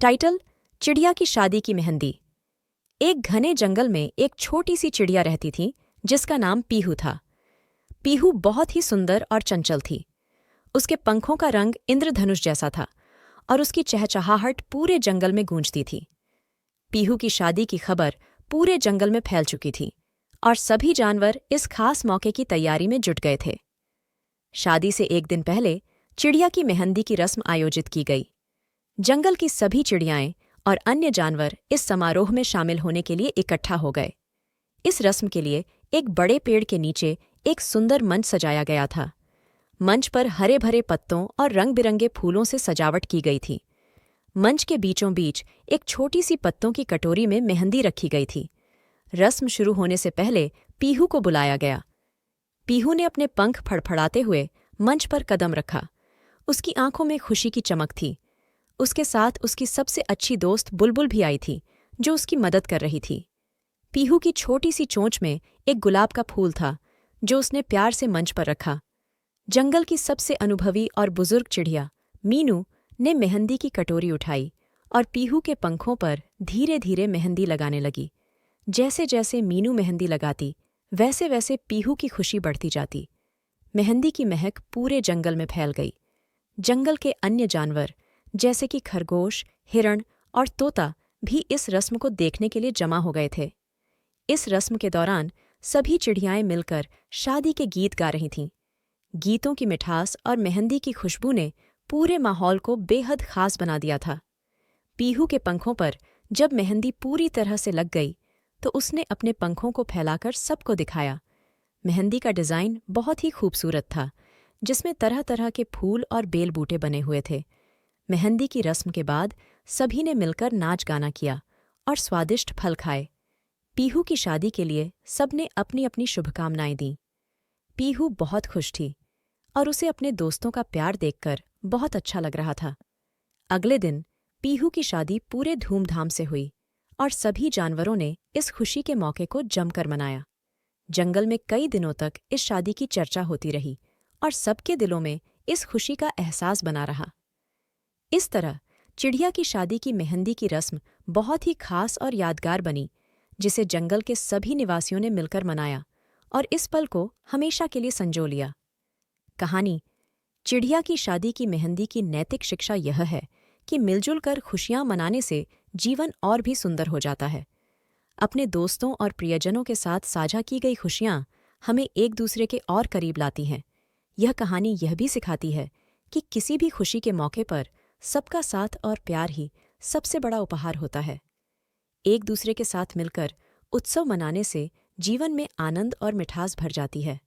Title: चिड़िया की शादी की मेहंदी। एक घने जंगल में एक छोटी सी चिड़िया रहती थी जिसका नाम पीहू था। पीहू बहुत ही सुंदर और चंचल थी। उसके पंखों का रंग इंद्रधनुष जैसा था और उसकी चहचहाहट पूरे जंगल में गूंजती थी। पीहू की शादी की खबर पूरे जंगल में फैल चुकी थी और सभी जानवर इस खास मौके की तैयारी में जुट गए थे। शादी से एक दिन पहले चिड़िया की मेहंदी की रस्म आयोजित की गई। जंगल की सभी चिड़ियाएं और अन्य जानवर इस समारोह में शामिल होने के लिए इकट्ठा हो गए। इस रस्म के लिए एक बड़े पेड़ के नीचे एक सुंदर मंच सजाया गया था। मंच पर हरे भरे पत्तों और रंग बिरंगे फूलों से सजावट की गई थी। मंच के बीचों बीच एक छोटी सी पत्तों की कटोरी में मेहंदी रखी गई थी। रस्म शुरू होने से पहले पीहू को बुलाया गया। पीहू ने अपने पंख फड़फड़ाते हुए मंच पर कदम रखा। उसकी आंखों में खुशी की चमक थी। उसके साथ उसकी सबसे अच्छी दोस्त बुलबुल भी आई थी, जो उसकी मदद कर रही थी। पीहू की छोटी सी चोंच में एक गुलाब का फूल था, जो उसने प्यार से मंच पर रखा। जंगल की सबसे अनुभवी और बुजुर्ग चिड़िया मीनू ने मेहंदी की कटोरी उठाई और पीहू के पंखों पर धीरे धीरे मेहंदी लगाने लगी। जैसे जैसे मीनू मेहंदी लगाती, वैसे वैसे पीहू की खुशी बढ़ती जाती। मेहंदी की महक पूरे जंगल में फैल गई। जंगल के अन्य जानवर जैसे कि खरगोश, हिरण और तोता भी इस रस्म को देखने के लिए जमा हो गए थे। इस रस्म के दौरान सभी चिड़ियाएं मिलकर शादी के गीत गा रही थीं। गीतों की मिठास और मेहंदी की खुशबू ने पूरे माहौल को बेहद खास बना दिया था। पीहू के पंखों पर जब मेहंदी पूरी तरह से लग गई तो उसने अपने पंखों को फैलाकर सबको दिखाया। मेहंदी का डिज़ाइन बहुत ही खूबसूरत था, जिसमें तरह तरह के फूल और बेल बूटे बने हुए थे। मेहंदी की रस्म के बाद सभी ने मिलकर नाच गाना किया और स्वादिष्ट फल खाए। पीहू की शादी के लिए सबने अपनी अपनी शुभकामनाएं दीं। पीहू बहुत खुश थी और उसे अपने दोस्तों का प्यार देखकर बहुत अच्छा लग रहा था। अगले दिन पीहू की शादी पूरे धूमधाम से हुई और सभी जानवरों ने इस खुशी के मौके को जमकर मनाया। जंगल में कई दिनों तक इस शादी की चर्चा होती रही और सबके दिलों में इस खुशी का एहसास बना रहा। इस तरह चिड़िया की शादी की मेहंदी की रस्म बहुत ही खास और यादगार बनी, जिसे जंगल के सभी निवासियों ने मिलकर मनाया और इस पल को हमेशा के लिए संजो लिया। कहानी: चिड़िया की शादी की मेहंदी की नैतिक शिक्षा यह है कि मिलजुल कर खुशियां मनाने से जीवन और भी सुंदर हो जाता है। अपने दोस्तों और प्रियजनों के साथ साझा की गई खुशियां हमें एक दूसरे के और करीब लाती हैं। यह कहानी यह भी सिखाती है कि किसी भी खुशी के मौके पर सबका साथ और प्यार ही सबसे बड़ा उपहार होता है। एक दूसरे के साथ मिलकर उत्सव मनाने से जीवन में आनंद और मिठास भर जाती है।